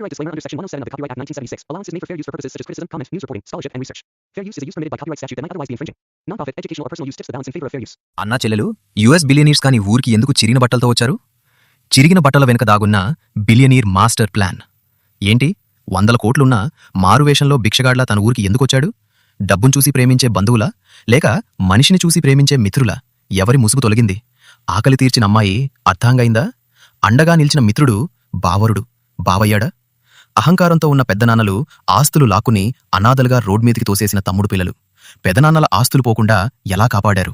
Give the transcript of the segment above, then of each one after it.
Copyright disclaimer under Section 107 of the Copyright Act 1976. Allowance is made for fair use for purposes such as criticism, comment, news reporting, scholarship, and research. Fair use is a use permitted by copyright statute that might otherwise be infringing. Non-profit, educational, or personal use tips the balance in favor of fair use. అన్నా చెల్లెలు US billionaires కాని ఊరికి ఎందుకు చిరిగిన బట్టలతో వచ్చారు? చిరిగిన బట్టల వెనుక దాగున్న బిలియనీర్ మాస్టర్ ప్లాన్ ఏంటి? 100 కోట్లున్నా మారువేషంలో భిక్షగాడ్లా తన ఊరికి ఎందుకొచ్చాడు? డబ్బును చూసి ప్రేమించే బంధువులా, లేక మనిషిని చూసి ప్రేమించే మిత్రులా? ఎవరి ముసుగు తొలగింది? ఆకలి తీర్చిన అమ్మాయి అర్థాంగైందా? అండగా నిలిచిన మిత్రుడు బావరుడు బావయ్యాడా? అహంకారంతో ఉన్న పెద్దనాన్నలు ఆస్తులు లాక్కుని అనాథలుగా రోడ్మీదికి తోసేసిన తమ్ముడు పిల్లలు పెదనాన్నల ఆస్తులు పోకుండా ఎలా కాపాడారు?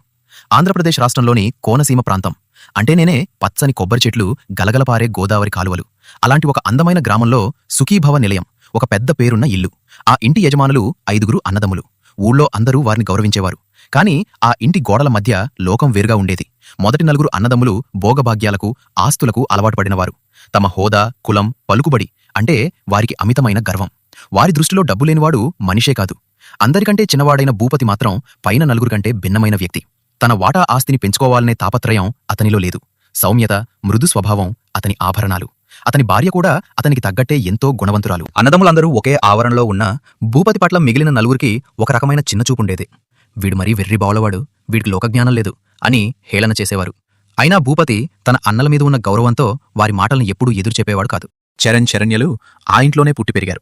ఆంధ్రప్రదేశ్ రాష్ట్రంలోని కోనసీమ ప్రాంతం అంటే నేనే పచ్చని కొబ్బరి చెట్లు, గలగలపారే గోదావరి కాలువలు, అలాంటి ఒక అందమైన గ్రామంలో సుఖీభవ నిలయం, ఒక పెద్ద పేరున్న ఇల్లు. ఆ ఇంటి యజమానులు 5గురు అన్నదమ్ములు. ఊళ్ళో అందరూ వారిని గౌరవించేవారు. కాని ఆ ఇంటి గోడల మధ్య లోకం వేరుగా ఉండేది. మొదటి 4 అన్నదమ్ములు భోగభాగ్యాలకు, ఆస్తులకు అలవాటు పడినవారు. తమ హోదా, కులం, పలుకుబడి అంటే వారికి అమితమైన గర్వం. వారి దృష్టిలో డబ్బులేనివాడు మనిషే కాదు. అందరికంటే చిన్నవాడైన భూపతి మాత్రం పైన 4 కంటే భిన్నమైన వ్యక్తి. తన వాటా ఆస్తిని పెంచుకోవాలనే తాపత్రయం అతనిలో లేదు. సౌమ్యత, మృదు స్వభావం అతని ఆభరణాలు. అతని భార్య కూడా అతనికి తగ్గట్టే ఎంతో గుణవంతురాలు. అన్నదమ్ములందరూ ఒకే ఆవరణలో ఉన్న భూపతి పట్ల మిగిలిన 4కి ఒక రకమైన చిన్నచూపుండేది. వీడు మరీ వెర్రి బావులవాడు, వీడికి లోకజ్ఞానం లేదు అని హేళన చేసేవారు. అయినా భూపతి తన అన్నల మీద ఉన్న గౌరవంతో వారి మాటలను ఎప్పుడూ ఎదురు చెప్పేవాడు కాదు. చరణ్, శరణ్యలు ఆ ఇంట్లోనే పుట్టి పెరిగారు.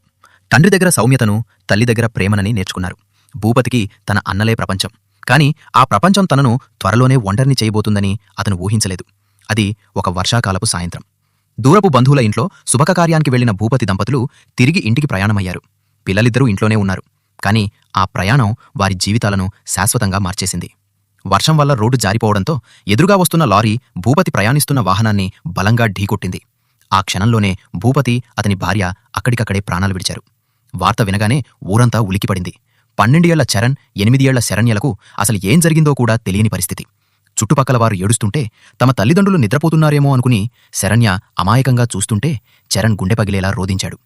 తండ్రి దగ్గర సౌమ్యతను, తల్లి దగ్గర ప్రేమనని నేర్చుకున్నారు. భూపతికి తన అన్నలే ప్రపంచం. కాని ఆ ప్రపంచం తనను త్వరలోనే ఒంటరిని చేయబోతుందని అతను ఊహించలేదు. అది ఒక వర్షాకాలపు సాయంత్రం. దూరపు బంధువుల ఇంట్లో శుభకార్యానికి వెళ్లిన భూపతి దంపతులు తిరిగి ఇంటికి ప్రయాణమయ్యారు. పిల్లలిద్దరూ ఇంట్లోనే ఉన్నారు. కాని ఆ ప్రయాణం వారి జీవితాలను శాశ్వతంగా మార్చేసింది. వర్షం వల్ల రోడ్డు జారిపోవడంతో ఎదురుగా వస్తున్న లారీ భూపతి ప్రయాణిస్తున్న వాహనాన్ని బలంగా ఢీకొట్టింది. ఆ క్షణంలోనే భూపతి, అతని భార్య అక్కడికక్కడే ప్రాణాలు విడిచారు. వార్త వినగానే ఊరంతా ఉలికిపడింది. 12 ఏళ్ల చరణ్, 8 ఏళ్ల శరణ్యలకు అసలు ఏం జరిగిందో కూడా తెలియని పరిస్థితి. చుట్టుపక్కల వారు ఏడుస్తుంటే తమ తల్లిదండ్రులు నిద్రపోతున్నారేమో అనుకుని శరణ్య అమాయకంగా చూస్తుంటే చరణ్ గుండె పగిలేలా రోదించాడు.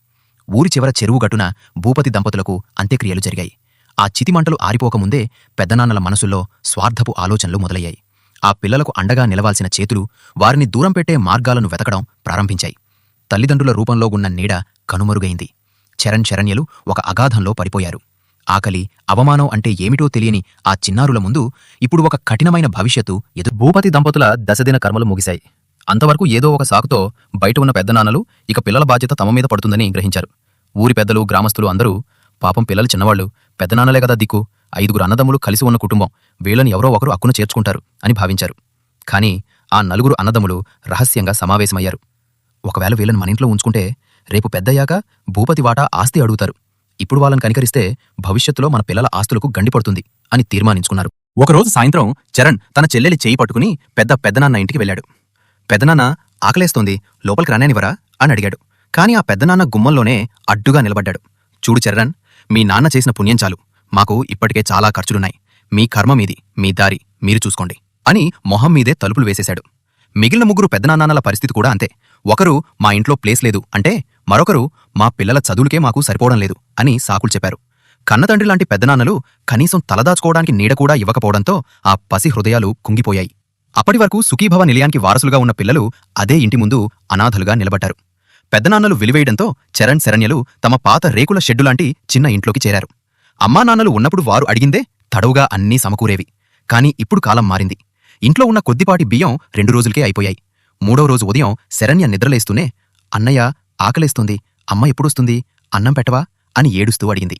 ఊరి చివర చెరువు గట్టున భూపతి దంపతులకు అంత్యక్రియలు జరిగాయి. ఆ చితిమంటలు ఆరిపోకముందే పెద్దనాన్నల మనసుల్లో స్వార్థపు ఆలోచనలు మొదలయ్యాయి. ఆ పిల్లలకు అండగా నిలవాల్సిన చేతులు వారిని దూరం పెట్టే మార్గాలను వెతకడం ప్రారంభించాయి. తల్లిదండ్రుల రూపంలో ఉన్న నీడ కనుమరుగైంది. చరణ్, శరణ్యలు ఒక అగాధంలో పడిపోయారు. ఆకలి, అవమానం అంటే ఏమిటో తెలియని ఆ చిన్నారుల ముందు ఇప్పుడు ఒక కఠినమైన భవిష్యత్తు ఎదురు. భూపతి దంపతుల దశదిన కర్మలు ముగిశాయి. అంతవరకు ఏదో ఒక సాకుతో బయట ఉన్న పెద్దనాన్నలు ఇక పిల్లల బాధ్యత తమ మీద పడుతుందని గ్రహించారు. ఊరి పెద్దలు, గ్రామస్తులు అందరూ పాపం పిల్లలు చిన్నవాళ్లు, పెద్దనాన్నలే కదా దిక్కు, 5 అన్నదమ్ములు కలిసి ఉన్న కుటుంబం, వీళ్ళని ఎవరో ఒకరు అక్కున చేర్చుకుంటారు అని భావించారు. కాని ఆ 4 అన్నదమ్ములు రహస్యంగా సమావేశమయ్యారు. ఒకవేళ వీళ్ళని మన ఇంట్లో ఉంచుకుంటే రేపు పెద్దయ్యాక భూపతి వాటా ఆస్తి అడుగుతారు. ఇప్పుడు వాళ్ళని కనికరిస్తే భవిష్యత్తులో మన పిల్లల ఆస్తులకు గండిపడుతుంది అని తీర్మానించుకున్నారు. ఒకరోజు సాయంత్రం చరణ్ తన చెల్లెలి చేయి పట్టుకుని పెద్దనాన్న ఇంటికి వెళ్ళాడు. పెద్దనాన్న, ఆకలేస్తోంది, లోపలికి రానేనివరా అని అడిగాడు. కాని ఆ పెద్దనాన్న గుమ్మంలోనే అడ్డుగా నిలబడ్డాడు. చూడు చరణ్, మీ నాన్న చేసిన పుణ్యం చాలు, మాకు ఇప్పటికే చాలా ఖర్చులున్నాయి. మీ కర్మ మీది, మీ దారి మీరు చూసుకోండి అని మొహం మీదే తలుపులు వేసేశాడు. మిగిలిన 3 పెద్దనాన్నల పరిస్థితి కూడా అంతే. ఒకరు మా ఇంట్లో ప్లేస్ లేదు అంటే, మరొకరు మా పిల్లల చదువులకే మాకు సరిపోవడం లేదు అని సాకులు చెప్పారు. కన్నతండ్రి లాంటి పెద్దనాన్నలు కనీసం తలదాచుకోవడానికి నీడ కూడా ఇవ్వకపోవడంతో ఆ పసి హృదయాలు కుంగిపోయాయి. అప్పటి వరకు సుఖీభవ నిలయానికి వారసులుగా ఉన్న పిల్లలు అదే ఇంటి ముందు అనాథలుగా నిలబడ్డారు. పెద్దనాన్నలు వెలివేయడంతో చరణ్, శరణ్యలు తమ పాత రేకుల షెడ్డులాంటి చిన్న ఇంట్లోకి చేరారు. అమ్మానాన్నలు ఉన్నప్పుడు వారు అడిగిందే తడవుగా అన్నీ సమకూరేవి. కాని ఇప్పుడు కాలం మారింది. ఇంట్లో ఉన్న కొద్దిపాటి బియ్యం 2 రోజులకే అయిపోయాయి. 3వ రోజు ఉదయం శరణ్య నిద్రలేస్తూనే, అన్నయ్య, ఆకలేస్తోంది, అమ్మ ఎప్పుడొస్తుంది, అన్నం పెట్టవా అని ఏడుస్తూ అడిగింది.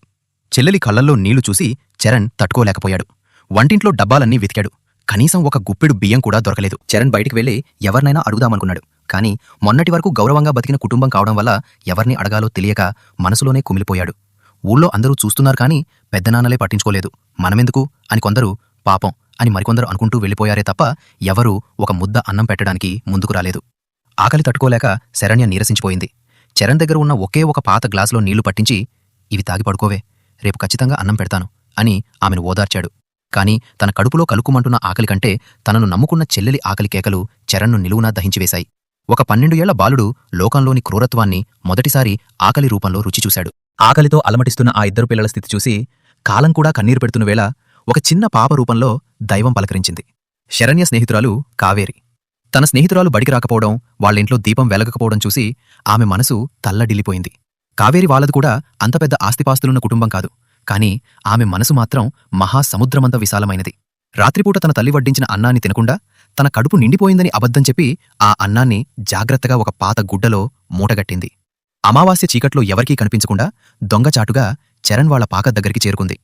చెల్లెలి కళ్లల్లో నీళ్లు చూసి చరణ్ తట్టుకోలేకపోయాడు. వంటింట్లో డబ్బాలన్నీ వెతికాడు. కనీసం ఒక గుప్పెడు బియ్యం కూడా దొరకలేదు. చరణ్ బయటికి వెళ్లి ఎవరినైనా అడుగుదామనుకున్నాడు. కాని మొన్నటి వరకు గౌరవంగా బతికిన కుటుంబం కావడం వల్ల ఎవరిని అడగాలో తెలియక మనసులోనే కుమిలిపోయాడు. ఊళ్ళో అందరూ చూస్తున్నారు కాని పెద్దనాన్నలే పట్టించుకోలేదు. మనమెందుకు అని కొందరు, పాపం అని మరికొందరు అనుకుంటూ వెళ్లిపోయారే తప్ప ఎవరూ ఒక ముద్ద అన్నం పెట్టడానికి ముందుకు రాలేదు. ఆకలి తట్టుకోలేక శరణ్య నీరసించిపోయింది. చరణ్ దగ్గర ఉన్న ఒకే ఒక పాత గ్లాసులో నీళ్లు పట్టించి, ఇవి తాగి పడుకోవే, రేపు ఖచ్చితంగా అన్నం పెడతాను అని ఆమెను ఓదార్చాడు. కాని తన కడుపులో కలుక్కుమంటున్న ఆకలి కంటే తనను నమ్ముకున్న చెల్లెలి ఆకలి కేకలు చరణ్ను నిలువునా దహించివేశాయి. ఒక 12 ఏళ్ల బాలుడు లోకంలోని క్రూరత్వాన్ని మొదటిసారి ఆకలి రూపంలో రుచి చూశాడు. ఆకలితో అలమటిస్తున్న ఆ 2 పిల్లల స్థితి చూసి కాలం కూడా కన్నీరు పెడుతున్న వేళ ఒక చిన్న పాప రూపంలో దైవం పలకరించింది. శరణ్య స్నేహితురాలు కావేరి. తన స్నేహితురాలు బడికి రాకపోవడం, వాళ్ళింట్లో దీపం వెలగకపోవడం చూసి ఆమె మనసు తల్లడిల్లిపోయింది. కావేరి వాళ్ళది కూడా అంత పెద్ద ఆస్తిపాస్తులున్న కుటుంబం కాదు, కాని ఆమె మనసు మాత్రం మహాసముద్రమంత విశాలమైనది. రాత్రిపూట తన తల్లి వడ్డించిన అన్నాన్ని తినకుండా తన కడుపు నిండిపోయిందని అబద్ధం చెప్పి ఆ అన్నాన్ని జాగ్రత్తగా ఒక పాత గుడ్డలో మూటగట్టింది. అమావాస్య చీకట్లో ఎవరికీ కనిపించకుండా దొంగచాటుగా చరణ్ వాళ్ల పాక దగ్గరికి చేరుకుంది.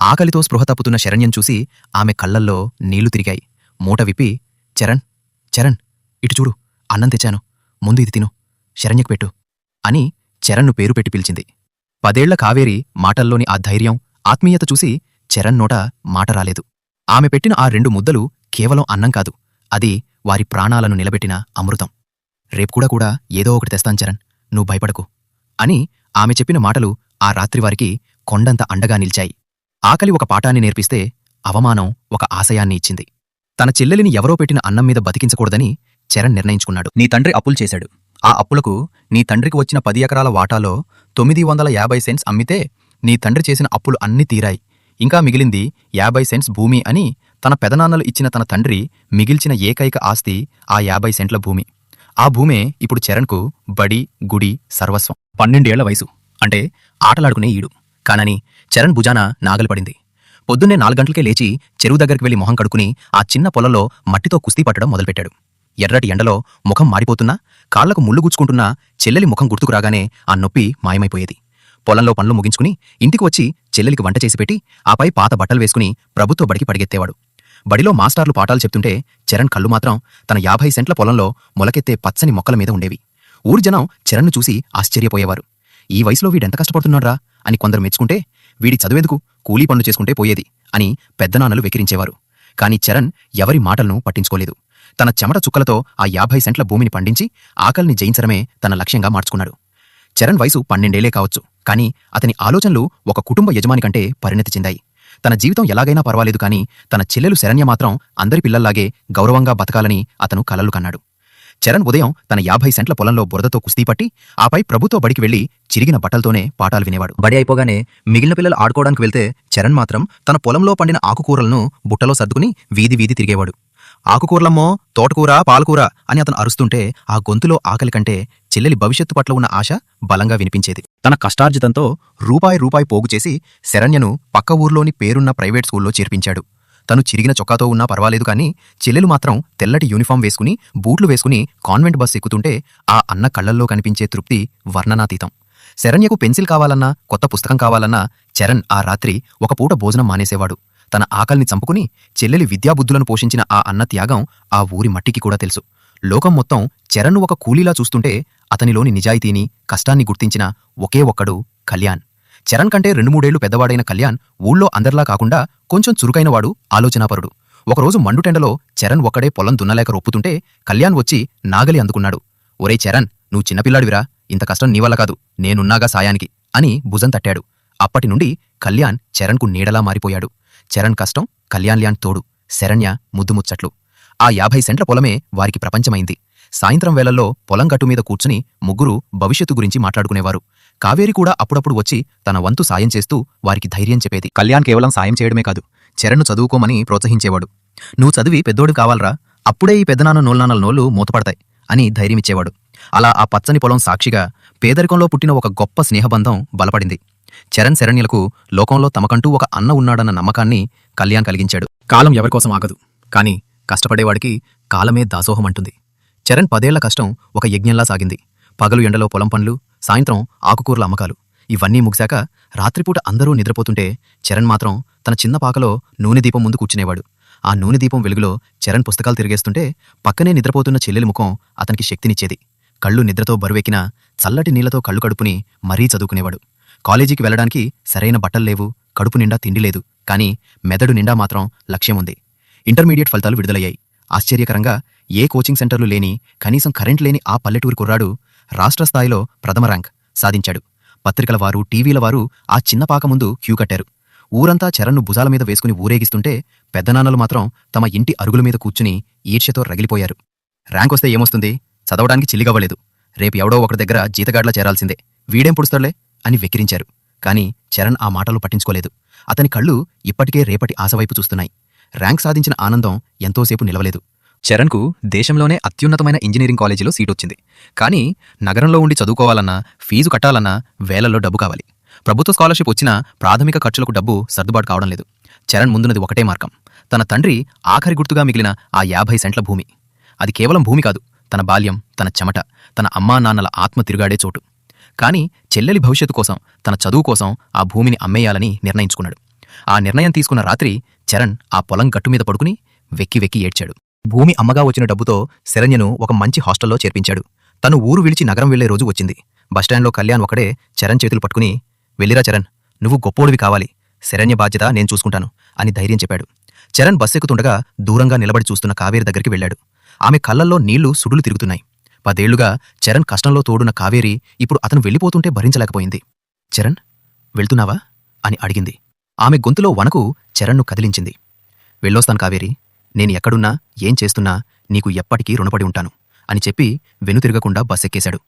ఆకలితో స్పృహ తప్పుతున్న శరణ్యం చూసి ఆమె కళ్లల్లో నీళ్లు తిరిగాయి. మూట విప్పి, చరణ్ చరణ్ ఇటు చూడు, అన్నం తెచ్చాను, ముందు ఇది తిను, శరణ్యకు పెట్టు అని చరణ్ను పేరు పెట్టి పిలిచింది. 10 ఏళ్ల కావేరి మాటల్లోని ఆ ధైర్యం, ఆత్మీయత చూసి చరణ్ నోట మాట రాలేదు. ఆమె పెట్టిన ఆ 2 ముద్దలు కేవలం అన్నం కాదు, అది వారి ప్రాణాలను నిలబెట్టిన అమృతం. రేపుకూడా కూడా ఏదో ఒకటి తెస్తాను చరణ్, నువ్వు భయపడకు అని ఆమె చెప్పిన మాటలు ఆ రాత్రివారికి కొండంత అండగా నిలిచాయి. ఆకలి ఒక పాఠాన్ని నేర్పిస్తే అవమానం ఒక ఆశయాన్ని ఇచ్చింది. తన చెల్లెలిని ఎవరో పెట్టిన అన్నం మీద బతికించకూడదని చరణ్ నిర్ణయించుకున్నాడు. నీ తండ్రి అప్పులు చేశాడు. ఆ అప్పులకు నీ తండ్రికి వచ్చిన 10 ఎకరాల వాటాలో 950 సెంట్స్ అమ్మితే నీ తండ్రి చేసిన అప్పులు అన్నీ తీరాయి. ఇంకా మిగిలింది 50 సెంట్స్ భూమి అని తన పెదనాన్నలు ఇచ్చిన తన తండ్రి మిగిల్చిన ఏకైక ఆస్తి ఆ 50 సెంట్ల భూమి. ఆ భూమే ఇప్పుడు చరణ్కు బడి, గుడి, సర్వస్వం. 12 ఏళ్ల వయసు, అంటే ఆటలాడుకునే ఈడు. కానని చరణ్ భుజాన నాగలిపడింది. పొద్దున్నే 4 గంటలకే లేచి చెరువు దగ్గరికి వెళ్లి మొహం కడుక్కుని ఆ చిన్న పొలంలో మట్టితో కుస్తీ పట్టడం మొదలుపెట్టాడు. ఎర్రటి ఎండలో ముఖం మాడిపోతున్నా, కాళ్లకు ముళ్ళు గుచ్చుకుంటున్నా చెల్లెలి ముఖం గుర్తుకు రాగానే ఆ నొప్పి మాయమైపోయేది. పొలంలో పనులు ముగించుకుని ఇంటికి వచ్చి చెల్లెలికి వంట చేసి పెట్టి ఆపై పాత బట్టలు వేసుకుని ప్రభుత్వ బడికి పడిగెత్తేవాడు. బడిలో మాస్టార్లు పాఠాలు చెప్తుంటే చరణ్ కళ్ళు మాత్రం తన 50 సెంట్ల పొలంలో మొలకెత్తే పచ్చని మొక్కల మీద ఉండేవి. ఊరి జనం చరణ్ను చూసి ఆశ్చర్యపోయేవారు. ఈ వయసులో వీడెంత కష్టపడుతున్నాడ్రా అని కొందరు మెచ్చుకుంటే, వీడి చదువెందుకు, కూలీ పనులు చేసుకుంటే పోయేది అని పెద్దనాన్నలు వెకిరించేవారు. కాని చరణ్ ఎవరి మాటలను పట్టించుకోలేదు. తన చెమట చుక్కలతో ఆ 50 సెంట్ల భూమిని పండించి ఆకలిని జయించడమే తన లక్ష్యంగా మార్చుకున్నాడు. చరణ్ వయసు 12 ఏళ్లే కావచ్చు, కాని అతని ఆలోచనలు ఒక కుటుంబ యజమాని కంటే పరిణతి చెందాయి. తన జీవితం ఎలాగైనా పర్వాలేదు కాని తన చెల్లెలు శరణ్య మాత్రం అందరి పిల్లల్లాగే గౌరవంగా బతకాలని అతను కలలు కన్నాడు. చరణ్ ఉదయం తన 50 సెంట్ల పొలంలో బురదతో కుస్తీ పట్టి ఆపై ప్రభుత్వ బడికి వెళ్లి చిరిగిన బట్టలతోనే పాఠాలు వినేవాడు. బడి అయిపోగానే మిగిలిన పిల్లలు ఆడుకోవడానికి వెళ్తే చరణ్ మాత్రం తన పొలంలో పండిన ఆకుకూరలను బుట్టలో సర్దుకుని వీధి వీధి తిరిగేవాడు. ఆకుకూరలమ్మో, తోటకూర, పాలకూర అని అతను అరుస్తుంటే ఆ గొంతులో ఆకలి కంటే చెల్లెలి భవిష్యత్తు పట్ల ఉన్న ఆశ బలంగా వినిపించేది. తన కష్టార్జితంతో రూపాయి పోగు చేసి శరణ్యను పక్క ఊర్లోని పేరున్న ప్రైవేట్ స్కూల్లో చేర్పించాడు. తను చిరిగిన చొక్కాతో ఉన్నా పర్వాలేదు కాని చెల్లెలు మాత్రం తెల్లటి యూనిఫామ్ వేసుకుని బూట్లు వేసుకుని కాన్వెంట్ బస్ ఎక్కుతుంటే ఆ అన్న కళ్లల్లో కనిపించే తృప్తి వర్ణనాతీతం. శరణ్యకు పెన్సిల్ కావాలన్నా, కొత్త పుస్తకం కావాలన్నా చరణ్ ఆ రాత్రి ఒక పూట భోజనం మానేసేవాడు. తన ఆకలిని చంపుకుని చెల్లెలి విద్యాబుద్ధులను పోషించిన ఆ అన్న త్యాగం ఆ ఊరి మట్టికి కూడా తెలుసు. లోకం మొత్తం చరణ్ను ఒక కూలీలా చూస్తుంటే అతనిలోని నిజాయితీని, కష్టాన్ని గుర్తించిన ఒకే ఒక్కడు కళ్యాణ్. చరణ్ కంటే 2-3 ఏళ్లు పెద్దవాడైన కళ్యాణ్ ఊళ్ళో అందర్లా కాకుండా కొంచెం చురుకైనవాడు, ఆలోచనాపరుడు. ఒకరోజు మండుటెండలో చరణ్ ఒక్కడే పొలం దున్నలేక రొప్పుతుంటే కళ్యాణ్ వచ్చి నాగలి అందుకున్నాడు. ఒరే చరణ్, నువ్వు చిన్నపిల్లాడివిరా, ఇంత కష్టం నీవల్ల కాదు, నేనున్నాగా సాయానికి అని భుజం తట్టాడు. అప్పటినుండి కళ్యాణ్ చరణ్కు నీడలా మారిపోయాడు. చరణ్ కష్టం, కళ్యాణ్ల్యాన్ తోడు, శరణ్య ముద్దుముచ్చట్లు. ఆ 50 సెంట్ల పొలమే వారికి ప్రపంచమైంది. సాయంత్రం వేళల్లో పొలం గట్టు మీద కూర్చుని ముగ్గురు భవిష్యత్తు గురించి మాట్లాడుకునేవారు. కావేరి కూడా అప్పుడప్పుడు వచ్చి తన వంతు సాయం చేస్తూ వారికి ధైర్యం చెప్పేది. కళ్యాణ్ కేవలం సాయం చేయడమే కాదు, చరణ్ను చదువుకోమని ప్రోత్సహించేవాడు. నువ్వు చదివి పెద్దోడు కావాలరా, అప్పుడే ఈ పెద్దనాన్న నోళ్ళనాన్నల నోళ్లు మూతపడతాయి అని ధైర్యమిచ్చేవాడు. అలా ఆ పచ్చని పొలం సాక్షిగా పేదరికంలో పుట్టిన ఒక గొప్ప స్నేహబంధం బలపడింది. చరణ్ శరణ్యలకు లోకంలో తమకంటూ ఒక అన్న ఉన్నాడన్న నమ్మకాన్ని కళ్యాణ్ కలిగించాడు. కాలం ఎవరికోసం ఆగదు, కాని కష్టపడేవాడికి కాలమే దాసోహమంటుంది. చరణ్ 10 ఏళ్ల కష్టం ఒక యజ్ఞంలా సాగింది. పగలు ఎండలో పొలం పనులు, సాయంత్రం ఆకుకూరల అమ్మకాలు. ఇవన్నీ ముగిశాక రాత్రిపూట అందరూ నిద్రపోతుంటే చరణ్ మాత్రం తన చిన్న పాకలో నూనె దీపం ముందు కూర్చునేవాడు. ఆ నూనె దీపం వెలుగులో చరణ్ పుస్తకాలు తిరిగేస్తుంటే పక్కనే నిద్రపోతున్న చెల్లెలి ముఖం అతనికి శక్తినిచ్చేది. కళ్ళు నిద్రతో బరువెక్కినా చల్లటి నీళ్లతో కళ్ళు కడుపుని మరీ చదువుకునేవాడు. కాలేజీకి వెళ్లడానికి సరైన బట్టల్లేవు, కడుపు నిండా తిండి లేదు, కాని మెదడు నిండా మాత్రం లక్ష్యముంది. ఇంటర్మీడియట్ ఫలితాలు విడుదలయ్యాయి. ఆశ్చర్యకరంగా ఏ కోచింగ్ సెంటర్లు లేని, కనీసం కరెంట్ లేని ఆ పల్లెటూరు కుర్రాడు రాష్ట్ర స్థాయిలో ప్రథమ ర్యాంక్ సాధించాడు. పత్రికల వారు, టీవీల వారు ఆ చిన్న పాక ముందు క్యూ కట్టారు. ఊరంతా చరణ్ను భుజాల మీద వేసుకుని ఊరేగిస్తుంటే పెద్దనాన్నలు మాత్రం తమ ఇంటి అరుగుల మీద కూర్చుని ఈర్ష్యతో రగిలిపోయారు. ర్యాంకొస్తే ఏమొస్తుంది, చదవడానికి చిల్లిగవ్వలేదు, రేపు ఎవడో ఒకటి దగ్గర జీతగాడ్లా చేరాల్సిందే, వీడేం పుడుస్తాడులే అని వెక్కిరించారు. కాని చరణ్ ఆ మాటలు పట్టించుకోలేదు. అతని కళ్ళు ఇప్పటికే రేపటి ఆశవైపు చూస్తున్నాయి. ర్యాంక్ సాధించిన ఆనందం ఎంతోసేపు నిలవలేదు. చరణ్కు దేశంలోనే అత్యున్నతమైన ఇంజనీరింగ్ కాలేజీలో సీటొచ్చింది. కానీ నగరంలో ఉండి చదువుకోవాలన్నా, ఫీజు కట్టాలన్నా వేలల్లో డబ్బు కావాలి. ప్రభుత్వ స్కాలర్షిప్ వచ్చినా ప్రాథమిక ఖర్చులకు డబ్బు సర్దుబాటు కావడం లేదు. చరణ్ ముందున్నది ఒకటే మార్గం. తన తండ్రి ఆఖరి గుర్తుగా మిగిలిన ఆ 50 సెంట్ల భూమి. అది కేవలం భూమి కాదు, తన బాల్యం, తన చెమట, తన అమ్మా నాన్నల ఆత్మ తిరుగాడే చోటు. కానీ చెల్లెలి భవిష్యత్తు కోసం, తన చదువు కోసం ఆ భూమిని అమ్మేయాలని నిర్ణయించుకున్నాడు. ఆ నిర్ణయం తీసుకున్న రాత్రి చరణ్ ఆ పొలం గట్టుమీద పడుకుని వెక్కి వెక్కి ఏడ్చాడు. భూమి అమ్మగా వచ్చిన డబ్బుతో శరణ్యను ఒక మంచి హాస్టల్లో చేర్పించాడు. తను ఊరు విడిచి నగరం వెళ్లే రోజు వచ్చింది. బస్టాండ్లో కళ్యాణ్ ఒకడే చరణ్ చేతులు పట్టుకుని, వెళ్ళిరా చరణ్, నువ్వు గొప్పోడివి కావాలి, శరణ్య బాధ్యత నేను చూసుకుంటాను అని ధైర్యం చెప్పాడు. చరణ్ బస్సెక్కుతుండగా దూరంగా నిలబడి చూస్తున్న కావేరి దగ్గరికి వెళ్ళాడు. ఆమె కళ్లల్లో నీళ్లు సుడులు తిరుగుతున్నాయి. 10 ఏళ్లుగా చరణ్ కష్టంలో తోడున్న కావేరి ఇప్పుడు అతను వెళ్ళిపోతుంటే భరించలేకపోయింది. చరణ్, వెళ్తున్నావా అని అడిగింది. ఆమె గొంతులో వణకు చరణ్ను కదిలించింది. వెళ్ళొస్తాను కావేరి, నేను ఎక్కడున్నా ఏం చేస్తున్నా నీకు ఎప్పటికీ రుణపడి ఉంటాను అని చెప్పి వెనుతిరగకుండా బస్సెక్కేశాడు.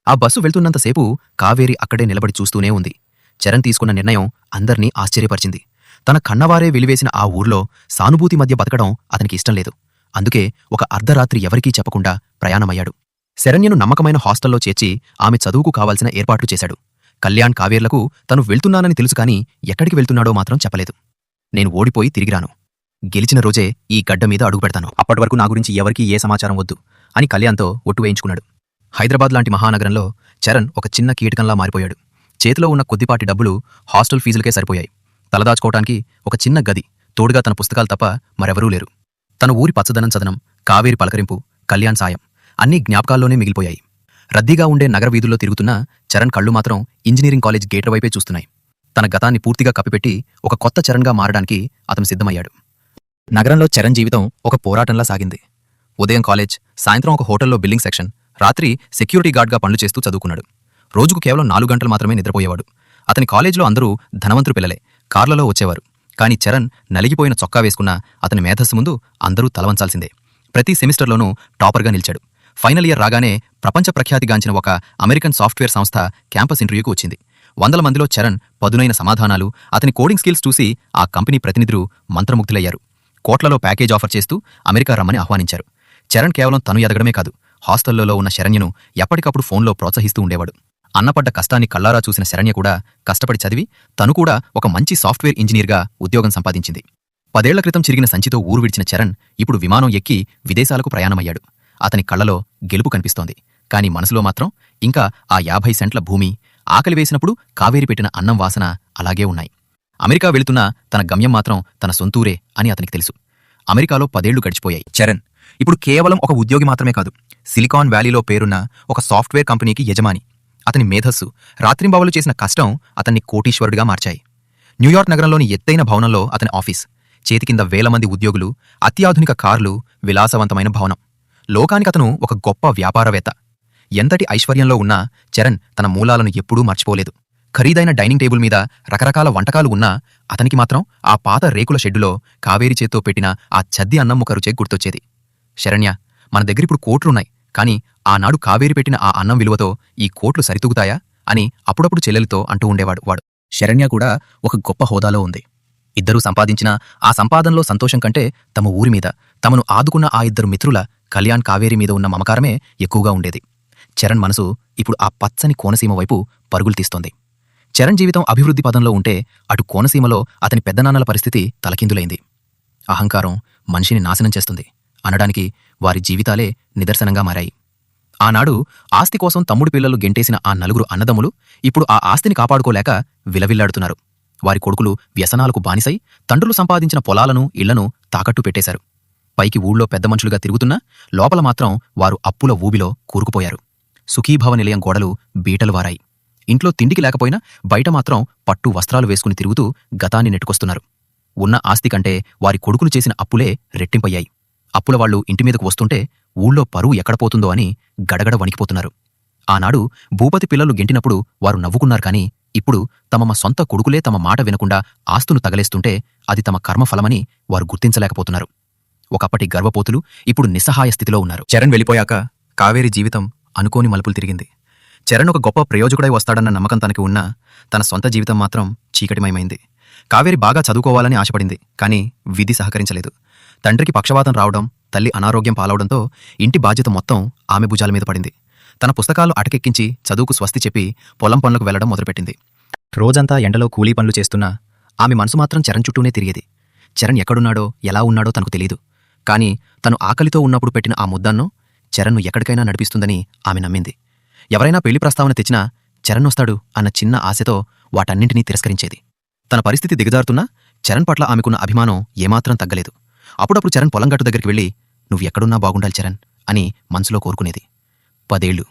ఆ బస్సు వెళ్తున్నంతసేపు కావేరి అక్కడే నిలబడి చూస్తూనే ఉంది. చరణ్ తీసుకున్న నిర్ణయం అందర్నీ ఆశ్చర్యపరిచింది. తన కన్నవారే వెలివేసిన ఆ ఊర్లో సానుభూతి మధ్య బతకడం అతనికి ఇష్టం లేదు. అందుకే ఒక అర్ధరాత్రి ఎవరికీ చెప్పకుండా ప్రయాణమయ్యాడు. శరణ్యను నమ్మకమైన హాస్టల్లో చేర్చి ఆమె చదువుకు కావాల్సిన ఏర్పాట్లు చేశాడు. కళ్యాణ్ కావేర్లకు తను వెళ్తున్నానని తెలుసు కానీ ఎక్కడికి వెళ్తున్నాడో మాత్రం చెప్పలేదు. నేను ఓడిపోయి తిరిగిరాను, గెలిచిన రోజే ఈ గడ్డ మీద అడుగుపెడతాను, అప్పటి వరకు నా గురించి ఎవరికీ ఏ సమాచారం వద్దు అని కళ్యాణ్తో ఒట్టు వేయించుకున్నాడు. హైదరాబాద్ లాంటి మహానగరంలో చరణ్ ఒక చిన్న కీటకంలా మారిపోయాడు. చేతిలో ఉన్న కొద్దిపాటి డబ్బులు హాస్టల్ ఫీజులకే సరిపోయాయి. తలదాచుకోవటానికి ఒక చిన్న గది, తోడుగా తన పుస్తకాలు తప్ప మరెవరూ లేరు. తన ఊరి పచ్చదనం చదనం, కావేరి పలకరింపు, కళ్యాణ్ సాయం అన్నీ జ్ఞాపకాల్లోనే మిగిలిపోయాయి. రద్దీగా ఉండే నగర వీధుల్లో తిరుగుతున్న చరణ్ కళ్ళు మాత్రం ఇంజనీరింగ్ కాలేజ్ గేట్ల వైపే చూస్తున్నాయి. తన గతాన్ని పూర్తిగా కప్పిపెట్టి ఒక కొత్త చరణ్గా మారడానికి అతను సిద్ధమయ్యాడు. నగరంలో చరణ్ జీవితం ఒక పోరాటంలా సాగింది. ఉదయం కాలేజ్, సాయంత్రం ఒక హోటల్లో బిల్లింగ్ సెక్షన్, రాత్రి సెక్యూరిటీ గార్డ్గా పనులు చేస్తూ చదువుకున్నాడు. రోజుకు కేవలం 4 గంటలు మాత్రమే నిద్రపోయేవాడు. అతని కాలేజీలో అందరూ ధనవంతులు పిల్లలే, కార్లలో వచ్చేవారు. కానీ చరణ్ నలిగిపోయిన చొక్కా వేసుకున్న అతని మేధస్సు ముందు అందరూ తలవంచాల్సిందే. ప్రతి సెమిస్టర్లోనూ టాపర్గా నిలిచాడు. ఫైనల్ ఇయర్ రాగానే ప్రపంచ ప్రఖ్యాతిగాంచిన ఒక అమెరికన్ సాఫ్ట్వేర్ సంస్థ క్యాంపస్ ఇంటర్వ్యూకు వచ్చింది. 100 మందిలో చరణ్ పదునైన సమాధానాలు, అతని కోడింగ్ స్కిల్స్ చూసి ఆ కంపెనీ ప్రతినిధులు మంత్రముగ్ధులయ్యారు. కోట్లలో ప్యాకేజ్ ఆఫర్ చేస్తూ అమెరికా రమ్మని ఆహ్వానించారు. చరణ్ కేవలం తను ఎదగడమే కాదు, హాస్టల్లో ఉన్న శరణ్యను ఎప్పటికప్పుడు ఫోన్లో ప్రోత్సహిస్తూ ఉండేవాడు. అన్నపడ్డ కష్టాన్ని కళ్లారా చూసిన శరణ్య కూడా కష్టపడి చదివి తను కూడా ఒక మంచి సాఫ్ట్వేర్ ఇంజనీర్గా ఉద్యోగం సంపాదించింది. 10 ఏళ్ల క్రితం చిరిగిన సంచితో ఊరు విడిచిన చరణ్ ఇప్పుడు విమానం ఎక్కి విదేశాలకు ప్రయాణమయ్యాడు. అతని కళ్లలో గెలుపు కనిపిస్తోంది. కాని మనసులో మాత్రం ఇంకా ఆ 50 సెంట్ల భూమి, ఆకలి వేసినప్పుడు కావేరి పెట్టిన అన్నం వాసన అలాగే ఉన్నాయి. అమెరికా వెళుతున్న తన గమ్యం మాత్రం తన సొంతూరే అని అతనికి తెలుసు. అమెరికాలో 10 ఏళ్లు గడిచిపోయాయి. చరణ్ ఇప్పుడు కేవలం ఒక ఉద్యోగి మాత్రమే కాదు, సిలికాన్ వ్యాలీలో పేరున్న ఒక సాఫ్ట్వేర్ కంపెనీకి యజమాని. అతని మేధస్సు, రాత్రింబవలు చేసిన కష్టం అతన్ని కోటీశ్వరుడిగా మార్చాయి. న్యూయార్క్ నగరంలోని ఎత్తైన భవనంలో అతని ఆఫీస్, చేతి కింద 1000 మంది ఉద్యోగులు, అత్యాధునిక కార్లు, విలాసవంతమైన భవనం. లోకానికి అతను ఒక గొప్ప వ్యాపారవేత్త. ఎంతటి ఐశ్వర్యంలో ఉన్నా చరణ్ తన మూలాలను ఎప్పుడూ మర్చిపోలేదు. ఖరీదైన డైనింగ్ టేబుల్ మీద రకరకాల వంటకాలు ఉన్నా అతనికి మాత్రం ఆ పాత రేకుల షెడ్డులో కావేరి చేత్తో పెట్టిన ఆ చద్ది అన్నం ముఖ రుచే గుర్తొచ్చేది. శరణ్య, మన దగ్గరిప్పుడు కోట్లున్నాయి, కానీ ఆనాడు కావేరి పెట్టిన ఆ అన్నం విలువతో ఈ కోట్లు సరితూగుతాయా అని అప్పుడప్పుడు చెల్లెలితో అంటూ ఉండేవాడు వాడు. శరణ్య కూడా ఒక గొప్ప హోదాలో ఉంది. ఇద్దరూ సంపాదించిన ఆ సంపాదనలో సంతోషం కంటే తమ ఊరి మీద, తమను ఆదుకున్న ఆ 2 మిత్రుల కళ్యాణ్, కావేరి మీద ఉన్న మమకారమే ఎక్కువగా ఉండేది. చరణ్ మనసు ఇప్పుడు ఆ పచ్చని కోనసీమ వైపు పరుగులు తీస్తోంది. చరణ్ జీవితం అభివృద్ధి పదంలో ఉంటే అటు కోనసీమలో అతని పెద్దనాన్నల పరిస్థితి తలకిందులైంది. అహంకారం మనిషిని నాశనం చేస్తుంది అనడానికి వారి జీవితాలే నిదర్శనంగా మారాయి. ఆనాడు ఆస్తి కోసం తమ్ముడు పిల్లలు గెంటేసిన ఆ 4 అన్నదమ్ములు ఇప్పుడు ఆ ఆస్తిని కాపాడుకోలేక విలవిల్లాడుతున్నారు. వారి కొడుకులు వ్యసనాలకు బానిసై తండ్రులు సంపాదించిన పొలాలను, ఇళ్లను తాకట్టు పెట్టేశారు. పైకి ఊళ్ళో పెద్ద మనుషులుగా తిరుగుతున్నా లోపల మాత్రం వారు అప్పుల ఊబిలో కూరుకుపోయారు. సుఖీభవ నిలయం గోడలు బీటలు వారాయి. ఇంట్లో తిండికి లేకపోయినా బయట మాత్రం పట్టు వస్త్రాలు వేసుకుని తిరుగుతూ గతాన్ని నెట్టుకొస్తున్నారు. ఉన్న ఆస్తి కంటే వారి కొడుకులు చేసిన అప్పులే రెట్టింపయ్యాయి. అప్పుల వాళ్లు ఇంటిమీదకు వస్తుంటే ఊళ్ళో పరువు ఎక్కడ పోతుందో అని గడగడ వణికిపోతున్నారు. ఆనాడు భూపతి పిల్లలు గెంటినప్పుడు వారు నవ్వుకున్నారు. కానీ ఇప్పుడు తమ సొంత కొడుకులే తమ మాట వినకుండా ఆస్తును తగలేస్తుంటే అది తమ కర్మఫలమని వారు గుర్తించలేకపోతున్నారు. ఒకప్పటి గర్వపోతులు ఇప్పుడు నిస్సహాయ స్థితిలో ఉన్నారు. చరణ్ వెళ్ళిపోయాక కావేరి జీవితం అనుకోని మలుపులు తిరిగింది. చరణ్ ఒక గొప్ప ప్రయోజకుడై వస్తాడన్న నమ్మకం తనకి ఉన్నా తన సొంత జీవితం మాత్రం చీకటిమయమైంది. కావేరి బాగా చదువుకోవాలని ఆశపడింది. కానీ విధి సహకరించలేదు. తండ్రికి పక్షవాతం రావడం, తల్లి అనారోగ్యం పాలవడంతో ఇంటి బాధ్యత మొత్తం ఆమె భుజాల మీద పడింది. తన పుస్తకాలు అటకెక్కించి చదువుకు స్వస్తి చెప్పి పొలం పనులకు వెళ్లడం మొదలుపెట్టింది. రోజంతా ఎండలో కూలీ పనులు చేస్తున్నా ఆమె మనసు మాత్రం చరణ్ చుట్టూనే తిరిగేది. చరణ్ ఎక్కడున్నాడో ఎలా ఉన్నాడో తనకు తెలీదు. కాని తను ఆకలితో ఉన్నప్పుడు పెట్టిన ఆ ముద్దన్నం చరణ్ను ఎక్కడికైనా నడిపిస్తుందని ఆమె నమ్మింది. ఎవరైనా పెళ్లి ప్రస్తావన తెచ్చినా చరణ్ వస్తాడు అన్న చిన్న ఆశతో వాటన్నింటినీ తిరస్కరించేది. తన పరిస్థితి దిగజారుతున్నా చరణ్ పట్ల ఆమెకున్న అభిమానం ఏమాత్రం తగ్గలేదు. అప్పుడప్పుడు చరణ్ పొలంగట్టు దగ్గరికి వెళ్లి "నువ్వు ఎక్కడున్నా బాగుండాలి చరణ్" అని మనసులో కోరుకునేది. 10 ఏళ్లు.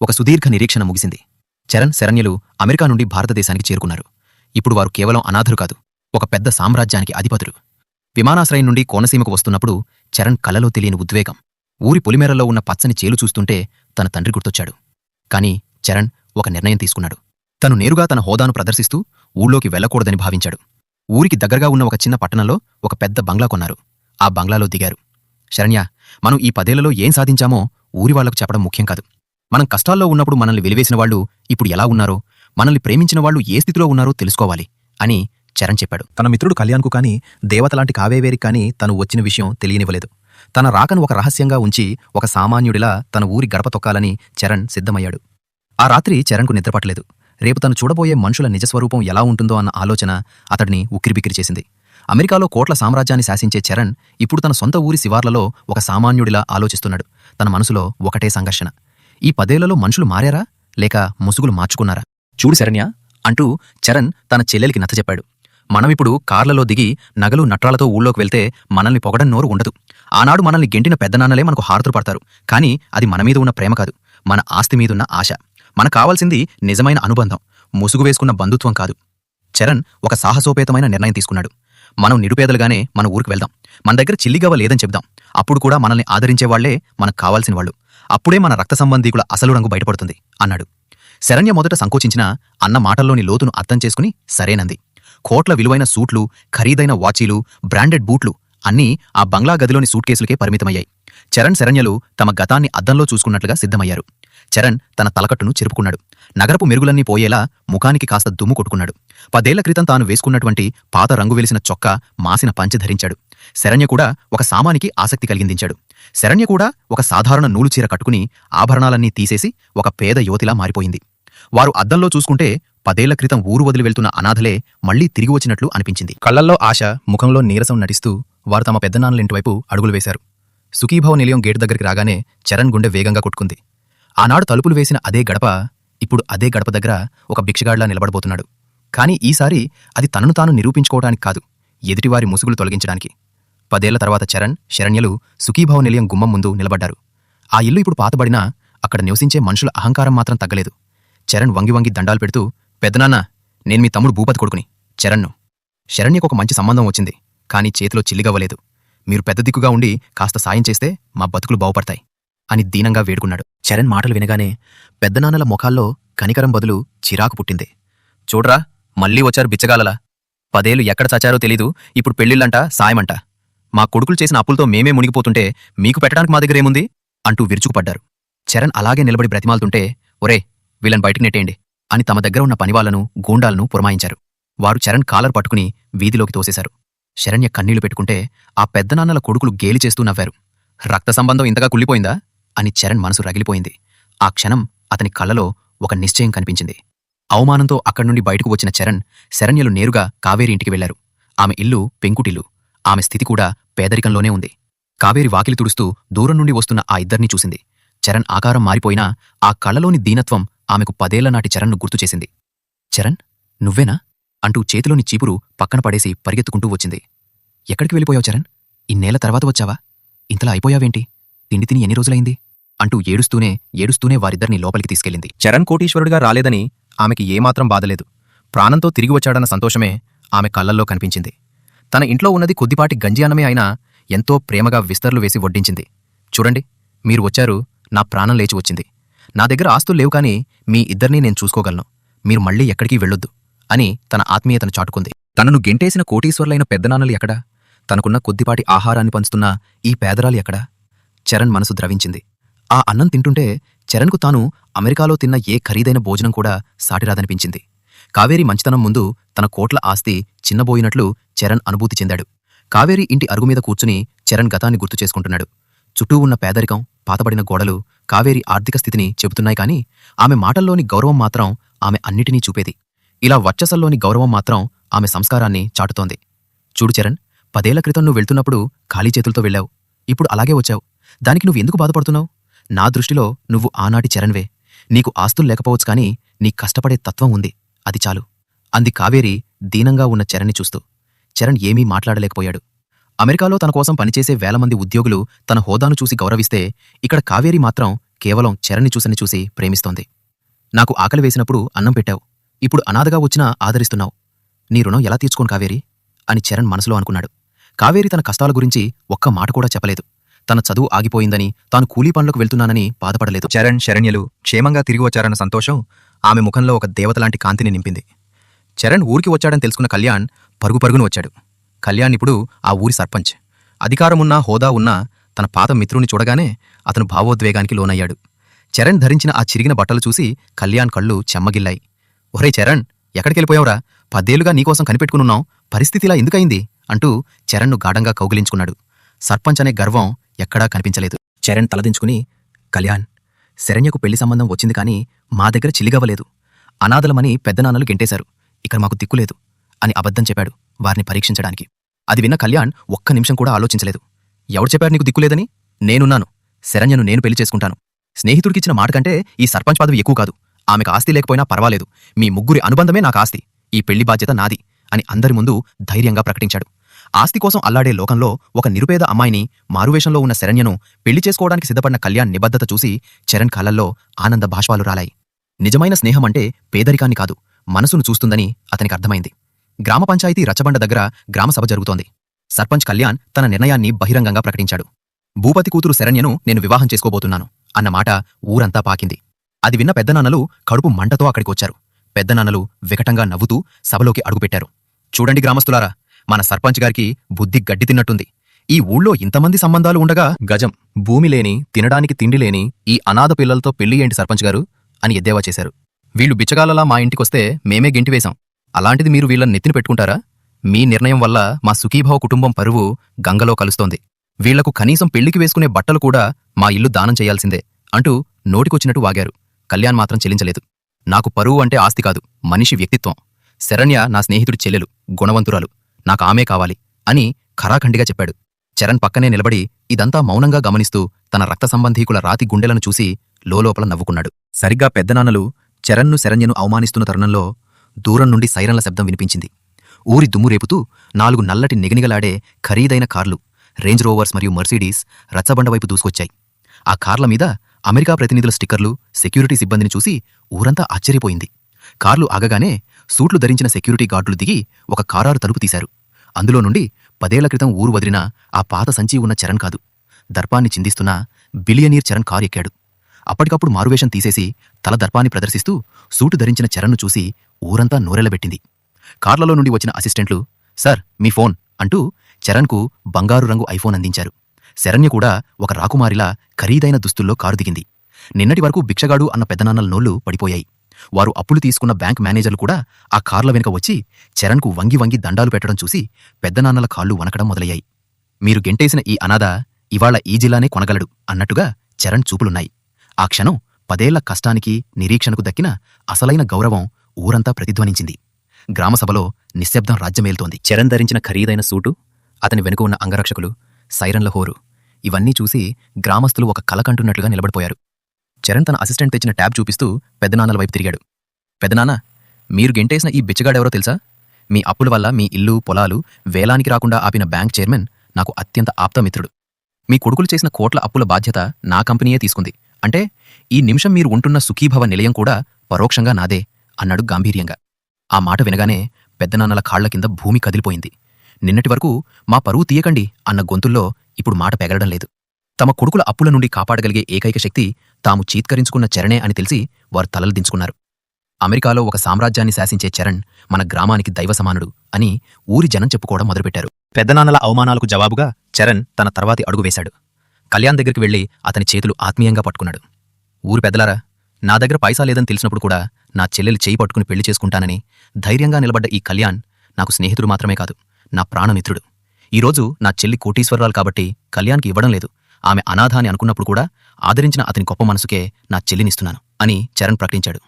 ఒక సుదీర్ఘ నిరీక్షణ ముగిసింది. చరణ్, శరణ్యలు అమెరికా నుండి భారతదేశానికి చేరుకున్నారు. ఇప్పుడు వారు కేవలం అనాథరు కాదు, ఒక పెద్ద సామ్రాజ్యానికి అధిపతులు. విమానాశ్రయం నుండి కోనసీమకు వస్తున్నప్పుడు చరణ్ కలలో తెలియని ఉద్వేగం. ఊరి పొలిమేరల్లో ఉన్న పచ్చని చేలు చూస్తుంటే తన తండ్రి గుర్తొచ్చాడు. కాని చరణ్ ఒక నిర్ణయం తీసుకున్నాడు. తను నేరుగా తన హోదాను ప్రదర్శిస్తూ ఊళ్ళోకి వెళ్లకూడదని భావించాడు. ఊరికి దగ్గరగా ఉన్న ఒక చిన్న పట్టణంలో ఒక పెద్ద బంగ్లా కొన్నారు. ఆ బంగ్లాలో దిగారు. "శరణ్య, మనం ఈ 10 ఏళ్లలో ఏం సాధించామో ఊరివాళ్లకు చెప్పడం ముఖ్యం కాదు. మనం కష్టాల్లో ఉన్నప్పుడు మనల్ని వెలివేసిన వాళ్లు ఇప్పుడు ఎలా ఉన్నారో, మనల్ని ప్రేమించిన వాళ్లు ఏ స్థితిలో ఉన్నారో తెలుసుకోవాలి" అని చరణ్ చెప్పాడు. తన మిత్రుడు కళ్యాణ్కు కాని, దేవతలాంటి కావేవేరికి కాని తను వచ్చిన విషయం తెలియనివ్వలేదు. తన రాకను ఒక రహస్యంగా ఉంచి ఒక సామాన్యుడిలా తన ఊరి గడప తొక్కాలని చరణ్ సిద్ధమయ్యాడు. ఆ రాత్రి చరణ్కు నిద్రపట్టలేదు. రేపు తను చూడబోయే మనుషుల నిజస్వరూపం ఎలా ఉంటుందో అన్న ఆలోచన అతడిని ఉక్కిరిబిక్కిరి చేసింది. అమెరికాలో కోట్ల సామ్రాజ్యాన్ని శాసించే చరణ్ ఇప్పుడు తన సొంత ఊరి శివార్లలో ఒక సామాన్యుడిలా ఆలోచిస్తున్నాడు. తన మనసులో ఒకటే సంఘర్షణ. ఈ 10 ఏళ్లలో మనుషులు మారారా, లేక ముసుగులు మార్చుకున్నారా? "చూడు శరణ్య" అంటూ చరణ్ తన చెల్లెలికి నచ్చచెప్పాడు. "మనమిప్పుడు కార్లలో దిగి నగలు నట్రాలతో ఊళ్ళోకి వెళ్తే మనల్ని పొగడం నోరు ఉండదు. ఆనాడు మనల్ని గెంటిన పెద్దనాన్నలే మనకు హారతులు పడతారు. కానీ అది మన మీద ఉన్న ప్రేమ కాదు, మన ఆస్తి మీదున్న ఆశ. మనకు కావాల్సింది నిజమైన అనుబంధం, ముసుగు వేసుకున్న బంధుత్వం కాదు." చరణ్ ఒక సాహసోపేతమైన నిర్ణయం తీసుకున్నాడు. "మనం నిరుపేదలుగానే మన ఊరికి వెళ్దాం. మన దగ్గర చిల్లిగవ్వ లేదని చెప్దాం. అప్పుడు కూడా మనల్ని ఆదరించేవాళ్లే మనకు కావాల్సిన వాళ్ళు. అప్పుడే మన రక్త సంబంధీకుల అసలు రంగు బయటపడుతుంది" అన్నాడు. శరణ్య మొదట సంకోచించినా అన్న మాటల్లోని లోతును అర్థం చేసుకుని సరేనంది. కోట్ల విలువైన సూట్లు, ఖరీదైన వాచీలు, బ్రాండెడ్ బూట్లు అన్నీ ఆ బంగ్లా గదిలోని సూట్ కేసులకే పరిమితమయ్యాయి. చరణ్, శరణ్యలు తమ గతాన్ని అద్దంలో చూసుకున్నట్లుగా సిద్ధమయ్యారు. చరణ్ తన తలకట్టును చెరుపుకున్నాడు. నగరపు మెరుగులన్నీ పోయేలా ముఖానికి కాస్త దుమ్ము కొట్టుకున్నాడు. 10 ఏళ్ల క్రితం తాను వేసుకున్నటువంటి పాత రంగు వెలిసిన చొక్కా, మాసిన పంచె ధరించాడు. శరణ్య కూడా ఒక సామానికి ఆసక్తి కలిగిందించాడు. శరణ్య కూడా ఒక సాధారణ నూలు చీర కట్టుకుని ఆభరణాలన్నీ తీసేసి ఒక పేద యువతిలా మారిపోయింది. వారు అద్దంలో చూసుకుంటే 10 ఏళ్ల క్రితం ఊరు వదిలి వెళ్తున్న అనాథలే మళ్లీ తిరిగి వచ్చినట్లు అనిపించింది. కళ్లల్లో ఆశ, ముఖంలో నీరసం నటిస్తూ వారు తమ పెద్దనాన్నలింటివైపు అడుగులు వేశారు. సుఖీభవ నిలయం గేటు దగ్గరికి రాగానే చరణ్ గుండె వేగంగా కొట్టుకుంది. ఆనాడు తలుపులు వేసిన అదే గడప ఇప్పుడు అదే గడప దగ్గర ఒక భిక్షగాడిలా నిలబడబోతున్నాడు. కాని ఈసారి అది తనను తాను నిరూపించుకోవడానికి కాదు, ఎదుటివారి ముసుగులు తొలగించడానికి. 10 ఏళ్ల తర్వాత చరణ్, శరణ్యలు సుఖీభవ నిలయం గుమ్మం ముందు నిలబడ్డారు. ఆ ఇల్లు ఇప్పుడు పాతబడినా అక్కడ నివసించే మనుషుల అహంకారం మాత్రం తగ్గలేదు. చరణ్ వంగి వంగి దండాలు పెడుతూ, "పెద్దనాన్న, నేను మీ తమ్ముడు భూపతి కొడుకుని, చరణ్ను. శరణ్యకు ఒక మంచి సంబంధం వచ్చింది, కానీ చేతిలో చిల్లిగవ్వలేదు. మీరు పెద్ద దిక్కుగా ఉండి కాస్త సాయం చేస్తే మా బతుకులు బాగుపడతాయి" అని దీనంగా వేడుకున్నాడు. చరణ్ మాటలు వినగానే పెద్దనాన్నల ముఖాల్లో కనికరం బదులు చిరాకు పుట్టింది. "చూడ్రా, మళ్లీ వచ్చారు బిచ్చగాలలా. 10 ఏళ్లు ఎక్కడ చచారో తెలీదు, ఇప్పుడు పెళ్లిళ్లంట, సాయమంట. మా కొడుకులు చేసిన అప్పులతో మేమే మునిగిపోతుంటే మీకు పెట్టడానికి మా దగ్గరేముంది" అంటూ విరుచుకుపడ్డారు. చరణ్ అలాగే నిలబడి బ్రతిమాలుతుంటే, "ఒరే, వీళ్ళని బయటికి నెట్టేయండి" అని తమ దగ్గర ఉన్న పనివాళ్లను, గూండాలను పురమాయించారు. వారు చరణ్ కాలర్ పట్టుకుని వీధిలోకి తోసేశారు. శరణ్య కన్నీళ్లు పెట్టుకుంటే ఆ పెద్దనాన్నల కొడుకులు గేలి చేస్తూ నవ్వారు. రక్త సంబంధం ఇంతగా కుళ్ళిపోయిందా అని చరణ్ మనసు రగిలిపోయింది. ఆ క్షణం అతని కళ్ళలో ఒక నిశ్చయం కనిపించింది. అవమానంతో అక్కడి నుండి బయటకు వచ్చిన చరణ్, శరణ్యలు నేరుగా కావేరి ఇంటికి వెళ్లారు. ఆమె ఇల్లు పెంకుటిల్లు. ఆమె స్థితి కూడా పేదరికంలోనే ఉంది. కావేరి వాకిలి తుడుస్తూ దూరం నుండి వస్తున్న ఆ ఇద్దరినీ చూసింది. చరణ్ ఆకారం మారిపోయినా ఆ కళ్ళలోని దీనత్వం ఆమెకు 10 ఏళ్ల నాటి చరణ్ను గుర్తుచేసింది. "చరణ్, నువ్వేనా?" అంటూ చేతిలోని చీపురు పక్కన పడేసి పరిగెత్తుకుంటూ వచ్చింది. "ఎక్కడికి వెళ్ళిపోయావు చరణ్? ఇన్నేళ్ల తర్వాత వచ్చావా? ఇంతలా అయిపోయావేంటి? తిండి తిని ఎన్ని రోజులైంది?" అంటూ ఏడుస్తూనే వారిద్దరినీ లోపలికి తీసుకెళ్ళింది. చరణ్ కోటీశ్వరుడిగా రాలేదని ఆమెకి ఏమాత్రం బాధలేదు. ప్రాణంతో తిరిగి వచ్చాడన్న సంతోషమే ఆమె కళ్ళల్లో కనిపించింది. తన ఇంట్లో ఉన్నది కొద్దిపాటి గంజి అన్నమే అయినా ఎంతో ప్రేమగా విస్తర్లు వేసి వడ్డించింది. "చూడండి, మీరు వచ్చారు, నా ప్రాణం లేచి వచ్చింది. నా దగ్గర ఆస్తులు లేవు, కానీ మీ ఇద్దరినీ నేను చూసుకోగలను. మీరు మళ్లీ ఎక్కడికి వెళ్ళొద్దు" అని తన ఆత్మీయతను చాటుకుంది. తనను గెంటేసిన కోటీశ్వర్లైన పెద్దనాన్నలు ఎక్కడా? తనకున్న కొద్దిపాటి ఆహారాన్ని పంచుతున్న ఈ పేదరాలు ఎక్కడా? చరణ్ మనసు ద్రవించింది. ఆ అన్నం తింటుంటే చరణ్కు తాను అమెరికాలో తిన్న ఏ ఖరీదైన భోజనం కూడా సాటిరాదనిపించింది. కావేరి మంచితనం ముందు తన కోట్ల ఆస్తి చిన్నబోయినట్లు చరణ్ అనుభూతి చెందాడు. కావేరి ఇంటి అరుగుమీద కూర్చుని చరణ్ గతాన్ని గుర్తు చేసుకుంటున్నాడు. చుట్టూ ఉన్న పేదరికం, పాతబడిన గోడలు కావేరి ఆర్థిక స్థితిని చెబుతున్నాయి కాని ఆమె మాటల్లోని గౌరవం మాత్రం ఆమె అన్నిటినీ చూపేది. ఇలా వర్చసల్లోని గౌరవం మాత్రం ఆమె సంస్కారాన్ని చాటుతోంది. చూడు చరణ్, 10 ఏళ్ల క్రితం నువ్వు వెళ్తున్నప్పుడు ఖాళీ చేతులతో వెళ్ళావు. ఇప్పుడు అలాగే వచ్చావు. దానికి నువ్వెందుకు బాధపడుతున్నావు? నా దృష్టిలో నువ్వు ఆనాటి చరణ్వే. నీకు ఆస్తులు లేకపోవచ్చు కాని నీ కష్టపడే తత్వం ఉంది, అది చాలు అంది కావేరి దీనంగా ఉన్న చరణ్ని చూస్తూ. చరణ్ ఏమీ మాట్లాడలేకపోయాడు. అమెరికాలో తన కోసం పనిచేసే వేలమంది ఉద్యోగులు తన హోదాను చూసి గౌరవిస్తే ఇక్కడ కావేరి మాత్రం కేవలం చరణ్ని చూసి ప్రేమిస్తోంది. నాకు ఆకలి వేసినప్పుడు అన్నం పెట్టావు, ఇప్పుడు అనాథగా వచ్చినా ఆదరిస్తున్నావు. నీ రుణం ఎలా తీర్చుకోను కావేరి అని చరణ్ మనసులో అనుకున్నాడు. కావేరి తన కష్టాల గురించి ఒక్క మాట కూడా చెప్పలేదు. తన చదువు ఆగిపోయిందని, తాను కూలీ పనులకు వెళ్తున్నానని బాధపడలేదు. చరణ్, శరణ్యలు క్షేమంగా తిరిగి వచ్చారన్న సంతోషం ఆమె ముఖంలో ఒక దేవతలాంటి కాంతిని నింపింది. చరణ్ ఊరికి వచ్చాడని తెలుసుకున్న కళ్యాణ్ పరుగుపరుగును వచ్చాడు. కళ్యాణ్ ఇప్పుడు ఆ ఊరి సర్పంచ్. అధికారమున్నా, హోదా ఉన్నా తన పాత మిత్రుని చూడగానే అతను భావోద్వేగానికి లోనయ్యాడు. చరణ్ ధరించిన ఆ చిరిగిన బట్టలు చూసి కళ్యాణ్ కళ్ళు చెమ్మగిల్లాయి. ఒరే చరణ్, ఎక్కడికెళ్ళిపోయావురా? 10 ఏళ్లుగా నీకోసం కనిపెట్టుకునున్నాం, పరిస్థితిలా ఎందుకయింది అంటూ చరణ్ను గాఢంగా కౌగిలించుకున్నాడు. సర్పంచ్ అనే గర్వం ఎక్కడా కనిపించలేదు. చరణ్ తలదించుకుని, కళ్యాణ్, శరణ్యకు పెళ్లి సంబంధం వచ్చింది కాని మా దగ్గర చిల్లిగవ్వలేదు. అనాథలమని పెద్దనాన్నలు గెంటేశారు, ఇక్కడ మాకు దిక్కులేదు అని అబద్ధం చెప్పాడు వారిని పరీక్షించడానికి. అది విన్న కళ్యాణ్ ఒక్క నిమిషం కూడా ఆలోచించలేదు. ఎవరు చెప్పారు నీకు దిక్కులేదని? నేనున్నాను. శరణ్యను నేను పెళ్లి చేసుకుంటాను. స్నేహితుడికిచ్చిన మాట కంటే ఈ సర్పంచ్ పదవి ఎక్కువ కాదు. ఆమెకు ఆస్తి లేకపోయినా పర్వాలేదు, మీ ముగ్గురి అనుబంధమే నాకు ఆస్తి, ఈ పెళ్లి బాధ్యత నాది అని అందరి ముందు ధైర్యంగా ప్రకటించాడు. ఆస్తి కోసం అల్లాడే లోకంలో ఒక నిరుపేద అమ్మాయిని, మారువేషంలో ఉన్న శరణ్యను పెళ్లి చేసుకోవడానికి సిద్ధపడిన కళ్యాణ్ నిబద్ధత చూసి చరణ్ కళ్ళల్లో ఆనంద బాష్పాలు రాలాయి. నిజమైన స్నేహమంటే పేదరికాన్ని కాదు, మనసును చూస్తుందని అతనికి అర్థమైంది. గ్రామ పంచాయతీ రచ్చబండ దగ్గర గ్రామసభ జరుగుతోంది. సర్పంచ్ కళ్యాణ్ తన నిర్ణయాన్ని బహిరంగంగా ప్రకటించాడు. భూపతి కూతురు శరణ్యను నేను వివాహం చేసుకోబోతున్నాను అన్న మాట ఊరంతా పాకింది. అది విన్న పెద్దనాన్నలు కడుపు మంటతో అక్కడికొచ్చారు. పెద్దనాన్నలు వికటంగా నవ్వుతూ సభలోకి అడుగుపెట్టారు. చూడండి గ్రామస్తులారా, మన సర్పంచ్ గారికి బుద్ధి గడ్డి తిన్నట్టుంది. ఈ ఊళ్ళో ఇంతమంది సంబంధాలు ఉండగా గజం భూమి లేని, తినడానికి తిండి లేని ఈ అనాథ పిల్లలతో పెళ్లి ఏంటి సర్పంచ్ గారు అని ఎద్దేవా చేశారు. వీళ్ళు బిచ్చగాలలా మా ఇంటికొస్తే మేమే గెంటివేశాం, అలాంటిది మీరు వీళ్ళని నెత్తిన పెట్టుకుంటారా? మీ నిర్ణయం వల్ల మా సుఖీభావ కుటుంబం పరువు గంగలో కలుస్తోంది. వీళ్లకు కనీసం పెళ్లికి వేసుకునే బట్టలు కూడా మా ఇల్లు దానం చేయాల్సిందే అంటూ నోటికొచ్చినట్టు వాగారు. కళ్యాణ్ మాత్రం చెల్లించలేదు. నాకు పరువు అంటే ఆస్తి కాదు, మనిషి వ్యక్తిత్వం. శరణ్య నా స్నేహితుడి చెల్లెలు, గుణవంతురాలు, నాకు ఆమె కావాలి అని ఖరాఖండిగా చెప్పాడు. చరణ్ పక్కనే నిలబడి ఇదంతా మౌనంగా గమనిస్తూ తన రక్త సంబంధీకుల రాతి గుండెలను చూసి లోలోపల నవ్వుకున్నాడు. సరిగ్గా పెద్దనాన్నలు చరణ్ను శరణ్యను అవమానిస్తున్న తరుణంలో దూరం నుండి సైరన్ల శబ్దం వినిపించింది. ఊరి దుమ్ము రేపుతూ 4 నల్లటి నిగనిగలాడే ఖరీదైన కార్లు, రేంజ్ రోవర్స్ మరియు మర్సిడీస్ రచ్చబండవైపు దూసుకొచ్చాయి. ఆ కార్ల మీద అమెరికా ప్రతినిధుల స్టిక్కర్లు, సెక్యూరిటీ సిబ్బందిని చూసి ఊరంతా ఆశ్చర్యపోయింది. కార్లు ఆగగానే సూట్లు ధరించిన సెక్యూరిటీ గార్డులు దిగి ఒక కారారు తలుపు తీశారు. అందులో నుండి 10 ఏళ్ల క్రితం ఊరు వదిలిన ఆ పాత సంచి ఉన్న చరణ్ కాదు, దర్పాన్ని చిందిస్తున్న బిలియనీర్ చరణ్ కారు ఎక్కాడు. అప్పటికప్పుడు మారువేషం తీసేసి తల దర్పాన్ని ప్రదర్శిస్తూ సూటు ధరించిన చరణ్ను చూసి ఊరంతా నోరెళ్లబెట్టింది. కార్లలో నుండి వచ్చిన అసిస్టెంట్లు, సార్ మీ ఫోన్ అంటూ చరణ్కు బంగారు రంగు ఐఫోన్ అందించారు. శరణ్య కూడా ఒక రాకుమారిలా ఖరీదైన దుస్తుల్లో కారు దిగింది. నిన్నటి వరకు భిక్షగాడు అన్న పెద్దనాన్నల నోళ్లు పడిపోయాయి. వారు అప్పులు తీసుకున్న బ్యాంక్ మేనేజర్లు కూడా ఆ కార్ల వెనుక వచ్చి చరణ్కు వంగి వంగి దండాలు పెట్టడం చూసి పెద్దనాన్నల కాళ్లు వనకడం మొదలయ్యాయి. మీరు గెంటేసిన ఈ అనాథ ఇవాళ ఈ జిల్లానే కొనగలడు అన్నట్టుగా చరణ్ చూపులున్నాయి. ఆ క్షణం 10 ఏళ్ల కష్టానికి, నిరీక్షణకు దక్కిన అసలైన గౌరవం ఊరంతా ప్రతిధ్వనించింది. గ్రామసభలో నిశ్శబ్దం రాజ్యమేల్తోంది. చరణ్ ధరించిన ఖరీదైన సూటు, అతని వెనుక ఉన్న అంగరక్షకులు, సైరన్ల హోరు ఇవన్నీ చూసి గ్రామస్తులు ఒక కలకంటున్నట్లుగా నిలబడిపోయారు. చరణ్ తన అసిస్టెంట్ తెచ్చిన ట్యాబ్ చూపిస్తూ పెద్దనాన్నల వైపు తిరిగాడు. పెద్దనాన్న, మీరు గెంటేసిన ఈ బిచ్చగాడెవరో తెలుసా? మీ అప్పుల వల్ల మీ ఇల్లు, పొలాలు వేలానికి రాకుండా ఆపిన బ్యాంక్ చైర్మన్ నాకు అత్యంత ఆప్తమిత్రుడు. మీ కొడుకులు చేసిన కోట్ల అప్పుల బాధ్యత నా కంపెనీయే తీసుకుంది. అంటే ఈ నిమిషం మీరు ఉంటున్న సుఖీభవ నిలయం కూడా పరోక్షంగా నాదే అన్నాడు గాంభీర్యంగా. ఆ మాట వినగానే పెద్దనాన్నల కాళ్ల కింద భూమి కదిలిపోయింది. నిన్నటి వరకు మా పరువు తీయకండి అన్న గొంతుల్లో ఇప్పుడు మాట పెగలడం లేదు. తమ కొడుకుల అప్పుల నుండి కాపాడగలిగే ఏకైక శక్తి తాము చీత్కరించుకున్న చరణే అని తెలిసి వారు తలలు దించుకున్నారు. అమెరికాలో ఒక సామ్రాజ్యాన్ని శాసించే చరణ్ మన గ్రామానికి దైవ సమానుడు అని ఊరి జనం చెప్పుకోవడం మొదలుపెట్టారు. పెద్దనాన్నల అవమానాలకు జవాబుగా చరణ్ తన తర్వాతి అడుగు వేశాడు. కళ్యాణ్ దగ్గరికి వెళ్లి అతని చేతులు ఆత్మీయంగా పట్టుకున్నాడు. ఊరి పెద్దలారా, నా దగ్గర పైసా లేదని తెలిసినప్పుడు కూడా నా చెల్లెలు చేయి పట్టుకుని పెళ్లి చేసుకుంటానని ధైర్యంగా నిలబడ్డ ఈ కళ్యాణ్ నాకు స్నేహితుడు మాత్రమే కాదు, నా ప్రాణమిత్రుడు. ఈరోజు నా చెల్లి కోటీశ్వరరాలు కాబట్టి కళ్యాణ్కి ఇవ్వడం లేదు, ఆమె అనాథ అని అనుకున్నప్పుడు కూడా ఆదరించిన అతని గొప్ప మనసుకే నా చెల్లినిస్తున్నాను అని చరణ్ ప్రకటించాడు.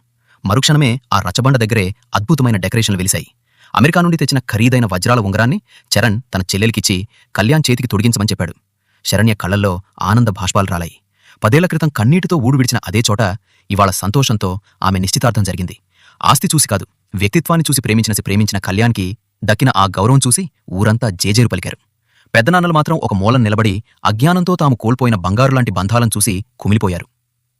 మరుక్షణమే ఆ రచ్చబండ దగ్గరే అద్భుతమైన డెకరేషన్లు వెలిశాయి. అమెరికా నుండి తెచ్చిన ఖరీదైన వజ్రాల ఉంగరాన్ని చరణ్ తన చెల్లెలికిచ్చి కళ్యాణ్ చేతికి తొడిగించమని చెప్పాడు. శరణ్య కళ్లల్లో ఆనంద భాష్పాలు రాలాయి. 10 ఏళ్ల క్రితం కన్నీటితో ఊడు విడిచిన అదే చోట ఇవాళ సంతోషంతో ఆమె నిశ్చితార్థం జరిగింది. ఆస్తి చూసి కాదు, వ్యక్తిత్వాన్ని చూసి ప్రేమించిన కళ్యాణ్కి దక్కిన ఆ గౌరవం చూసి ఊరంతా జేజేరు పలికారు. పెద్దనాన్నలు మాత్రం ఒక మూలం నిలబడి అజ్ఞానంతో తాము కోల్పోయిన బంగారులాంటి బంధాలను చూసి కుమిలిపోయారు.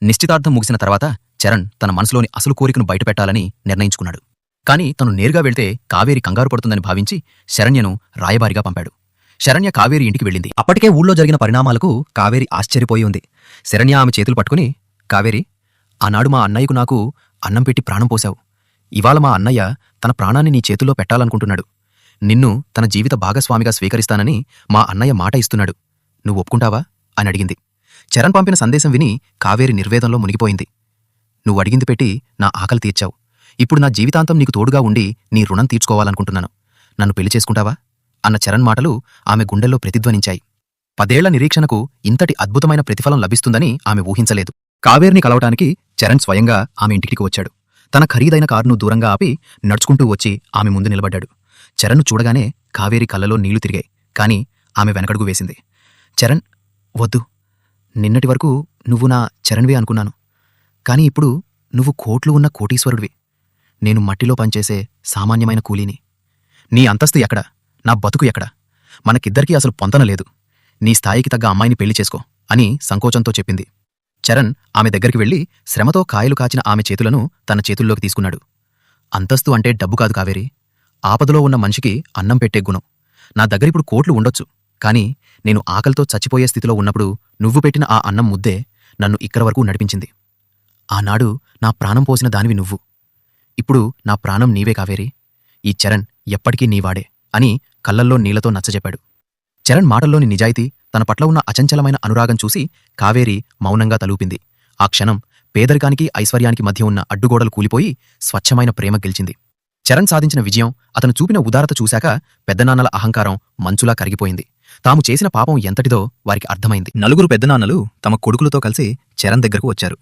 నిశ్చితార్థం ముగిసిన తర్వాత చరణ్ తన మనసులోని అసలు కోరికను బయటపెట్టాలని నిర్ణయించుకున్నాడు. కాని తను నేరుగా వెళ్తే కావేరి కంగారు పడుతుందని భావించి శరణ్యను రాయబారిగా పంపాడు. శరణ్య కావేరి ఇంటికి వెళ్ళింది. అప్పటికే ఊళ్ళో జరిగిన పరిణామాలకు కావేరి ఆశ్చర్యపోయి ఉంది. శరణ్య ఆమె చేతులు పట్టుకుని, కావేరి, ఆనాడు మా అన్నయ్యకు నాకు అన్నం పెట్టి ప్రాణం పోశావు. ఇవాళ మా అన్నయ్య తన ప్రాణాన్ని నీ చేతుల్లో పెట్టాలనుకుంటున్నాడు. నిన్ను తన జీవిత భాగస్వామిగా స్వీకరిస్తానని మా అన్నయ్య మాట ఇస్తున్నాడు. నువ్వు ఒప్పుకుంటావా అని అడిగింది. చరణ్ పంపిన సందేశం విని కావేరి నిర్వేదంలో మునిగిపోయింది. నువ్వు అడిగింది పెట్టి నా ఆకలి తీర్చావు. ఇప్పుడు నా జీవితాంతం నీకు తోడుగా ఉండి నీ రుణం తీర్చుకోవాలనుకుంటున్నాను. నన్ను పెళ్లి చేసుకుంటావా అన్న చరణ్ మాటలు ఆమె గుండెల్లో ప్రతిధ్వనించాయి. 10 ఏళ్ల నిరీక్షణకు ఇంతటి అద్భుతమైన ప్రతిఫలం లభిస్తుందని ఆమె ఊహించలేదు. కావేరిని కలవటానికి చరణ్ స్వయంగా ఆమె ఇంటికి వచ్చాడు. తన ఖరీదైన కారును దూరంగా ఆపి నడుచుకుంటూ వచ్చి ఆమె ముందు నిలబడ్డాడు. చరణ్ను చూడగానే కావేరి కళ్ళలో నీళ్లు తిరిగాయి. కాని ఆమె వెనకడుగు వేసింది. చరణ్, వద్దు. నిన్నటి వరకు నువ్వు నా చరణ్వే అనుకున్నాను. కాని ఇప్పుడు నువ్వు కోట్లు ఉన్న కోటీశ్వరుడివి. నేను మట్టిలో పనిచేసే సామాన్యమైన కూలీని. నీ అంతస్తు ఎక్కడ? నా బతుకు ఎక్కడ? మనకిద్దరికీ అసలు పొంతన లేదు. నీ స్థాయికి తగ్గ అమ్మాయిని పెళ్లి చేసుకో అని సంకోచంతో చెప్పింది. చరణ్ ఆమె దగ్గరికి వెళ్లి శ్రమతో కాయలు కాచిన ఆమె చేతులను తన చేతుల్లోకి తీసుకున్నాడు. అంతస్తు అంటే డబ్బు కాదు కావేరి. ఆపదలో ఉన్న మనిషికి అన్నం పెట్టే గుణం. నా దగ్గరిప్పుడు కోట్లు ఉండొచ్చు. కాని నేను ఆకలితో చచ్చిపోయే స్థితిలో ఉన్నప్పుడు నువ్వు పెట్టిన ఆ అన్నం ముద్దే నన్ను ఇక్కడ వరకు నడిపించింది. ఆనాడు నా ప్రాణం పోసిన దానివి నువ్వు. ఇప్పుడు నా ప్రాణం నీవే కావేరి. ఈ చరణ్ ఎప్పటికీ నీవాడే అని కళ్లల్లో నీళ్లతో నచ్చజెప్పాడు. చరణ్ మాటల్లోని నిజాయితీ, తన పట్ల ఉన్న అచంచలమైన అనురాగం చూసి కావేరి మౌనంగా తలూపింది. ఆ క్షణం పేదరికానికి ఐశ్వర్యానికి మధ్య ఉన్న అడ్డుగోడలు కూలిపోయి స్వచ్ఛమైన ప్రేమ గెలిచింది. చరణ్ సాధించిన విజయం, అతను చూపిన ఉదారత చూశాక పెద్దనాన్నల అహంకారం మంచులా కరిగిపోయింది. తాము చేసిన పాపం ఎంతటిదో వారికి అర్థమైంది. 4 పెద్దనాన్నలు తమ కొడుకులతో కలిసి చరణ్ దగ్గరకు వచ్చారు.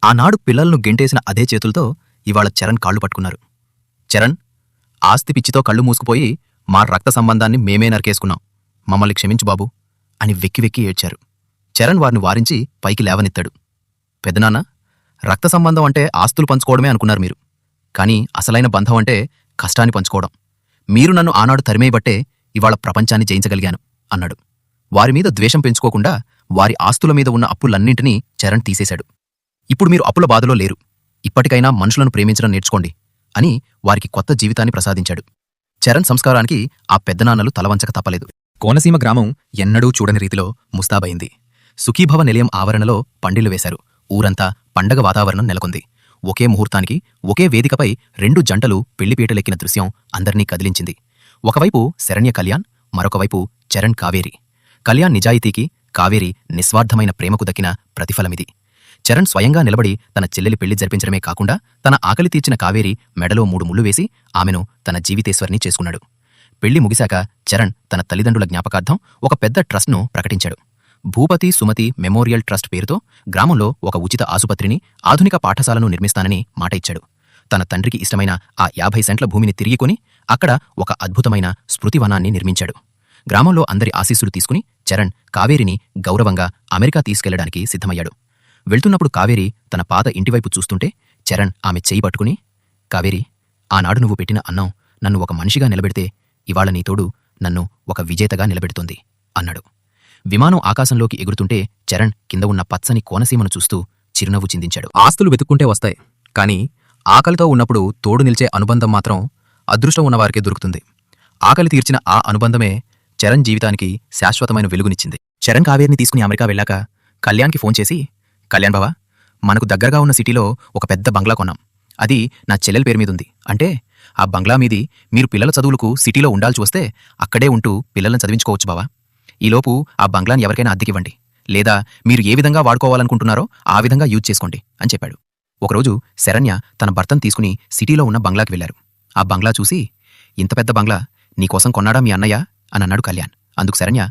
ఆనాడు పిల్లలను గెంటేసిన అదే చేతులతో ఇవాళ చరణ్ కాళ్లు పట్టుకున్నారు. చరణ్, ఆస్తి పిచ్చితో కళ్ళు మూసుకుపోయి మా రక్త సంబంధాన్ని మేమే నరికేసుకున్నాం. మమ్మల్ని క్షమించు బాబు అని వెక్కి వెక్కి ఏడ్చారు. చరణ్ వారిని వారించి పైకి లేవనెత్తాడు. పెద్దనాన్న, రక్త సంబంధం అంటే ఆస్తులు పంచుకోవడమే అనుకున్నారు మీరు. కాని అసలైన బంధం అంటే కష్టాన్ని పంచుకోవడం. మీరు నన్ను ఆనాడు తరిమేయబట్టే ఇవాళ ప్రపంచాన్ని జయించగలిగాను అన్నాడు. వారిమీద ద్వేషం పెంచుకోకుండా వారి ఆస్తుల మీద ఉన్న అప్పులన్నింటినీ చరణ్ తీసేశాడు. ఇప్పుడు మీరు అప్పుల బాధలో లేరు. ఇప్పటికైనా మనుషులను ప్రేమించడం నేర్చుకోండి అని వారికి కొత్త జీవితాన్ని ప్రసాదించాడు. చరణ్ సంస్కారానికి ఆ పెద్దనాన్నలు తలవంచక తప్పలేదు. కోనసీమ గ్రామం ఎన్నడూ చూడని రీతిలో ముస్తాబైంది. సుఖీభవ నిలయం ఆవరణలో పండిళ్లు వేశారు. ఊరంతా పండగ వాతావరణం నెలకొంది. ఒకే ముహూర్తానికి ఒకే వేదికపై 2 జంటలు పెళ్లిపీటలెక్కిన దృశ్యం అందర్నీ కదిలించింది. ఒకవైపు శరణ్య కళ్యాణ్, మరొకవైపు చరణ్ కావేరి. కళ్యాణ్ నిజాయితీకి, కావేరి నిస్వార్థమైన ప్రేమకు దక్కిన ప్రతిఫలమిది. చరణ్ స్వయంగా నిలబడి తన చెల్లెలి పెళ్లి జరిపించడమే కాకుండా తన ఆకలి తీర్చిన కావేరి మెడలో 3 ముళ్ళు వేసి ఆమెను తన జీవితేశ్వరిని చేసుకున్నాడు. పెళ్లి ముగిశాక చరణ్ తన తల్లిదండ్రుల జ్ఞాపకార్థం ఒక పెద్ద ట్రస్ట్ను ప్రకటించాడు. భూపతి సుమతి మెమోరియల్ ట్రస్ట్ పేరుతో గ్రామంలో ఒక ఉచిత ఆసుపత్రిని, ఆధునిక పాఠశాలను నిర్మిస్తానని మాట ఇచ్చాడు. తన తండ్రికి ఇష్టమైన ఆ 50 సెంట్ల భూమిని తిరిగి కొని అక్కడ ఒక అద్భుతమైన స్మృతివనాన్ని నిర్మించాడు. గ్రామంలో అందరి ఆశీస్సులు తీసుకుని చరణ్ కావేరిని గౌరవంగా అమెరికా తీసుకెళ్లడానికి సిద్ధమయ్యాడు. వెళ్తున్నప్పుడు కావేరి తన పాత ఇంటివైపు చూస్తుంటే చరణ్ ఆమె చెయ్యి పట్టుకుని, కావేరి, ఆనాడు నువ్వు పెట్టిన అన్నం నన్ను ఒక మనిషిగా నిలబెడితే ఇవాళ నీ తోడు నన్ను ఒక విజేతగా నిలబెడుతుంది అన్నాడు. విమానం ఆకాశంలోకి ఎగురుతుంటే చరణ్ కింద ఉన్న పచ్చని కోనసీమను చూస్తూ చిరునవ్వు చిందించాడు. ఆస్తులు వెతుక్కుంటే వస్తాయి, కాని ఆకలితో ఉన్నప్పుడు తోడు నిలిచే అనుబంధం మాత్రం అదృష్టం ఉన్నవారికే దొరుకుతుంది. ఆకలి తీర్చిన ఆ అనుబంధమే చరణ్ జీవితానికి శాశ్వతమైన వెలుగునిచ్చింది. చరణ్ కావేరిని తీసుకుని అమెరికా వెళ్ళాక కళ్యాణ్కి ఫోన్ చేసి, కళ్యాణ్ బావా, మనకు దగ్గరగా ఉన్న సిటీలో ఒక పెద్ద బంగ్లా కొన్నాం. అది నా చెల్లెల పేరు మీదుంది. అంటే ఆ బంగ్లా మీది మీరు పిల్లల చదువులకు సిటీలో ఉండాల్సి వస్తే అక్కడే ఉంటూ పిల్లలను చదివించుకోవచ్చు బావా. ఈలోపు ఆ బంగ్లాని ఎవరికైనా అద్దెకివ్వండి, లేదా మీరు ఏ విధంగా వాడుకోవాలనుకుంటున్నారో ఆ విధంగా యూజ్ చేసుకోండి అని చెప్పాడు. ఒకరోజు శరణ్య తన భర్తను తీసుకుని సిటీలో ఉన్న బంగ్లాకి వెళ్లారు. ఆ బంగ్లా చూసి, ఇంత పెద్ద బంగ్లా నీకోసం కొన్నాడా మీ అన్నయ్య అని అన్నాడు కళ్యాణ్. అందుకు శరణ్య,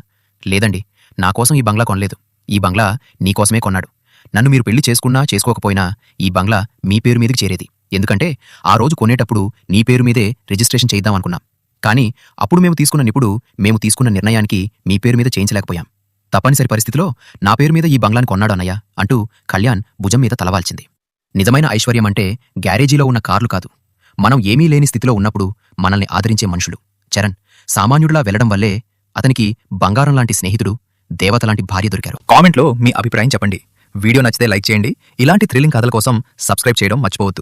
లేదండి, నాకోసం ఈ బంగ్లా కొనలేదు. ఈ బంగ్లా నీకోసమే కొన్నాడు. నన్ను మీరు పెళ్లి చేసుకున్నా చేసుకోకపోయినా ఈ బంగ్లా మీ పేరు మీదకి చేరేది. ఎందుకంటే ఆ రోజు కొనేటప్పుడు నీ పేరు మీదే రిజిస్ట్రేషన్ చేద్దామనుకున్నాం. కానీ అప్పుడు మేము తీసుకున్న నిర్ణయానికి మీ పేరు మీద చేయించలేకపోయాం. తప్పనిసరి పరిస్థితిలో నా పేరు మీద ఈ బంగ్లాని కొన్నాడు అన్నయ్య అంటూ కళ్యాణ్ భుజం మీద తలవాల్చింది. నిజమైన ఐశ్వర్యం అంటే గ్యారేజీలో ఉన్న కార్లు కాదు, మనం ఏమీ లేని స్థితిలో ఉన్నప్పుడు మనల్ని ఆదరించే మనుషులు. చరణ్ సామాన్యుడిలా వెళ్లడం వల్లే అతనికి బంగారం లాంటి స్నేహితుడు, దేవతలాంటి భార్య దొరికారు. కామెంట్లో మీ అభిప్రాయం చెప్పండి. వీడియో నచ్చితే లైక్ చేయండి. ఇలాంటి థ్రిల్లింగ్ కథల కోసం సబ్స్క్రైబ్ చేయడం మర్చిపోవద్దు.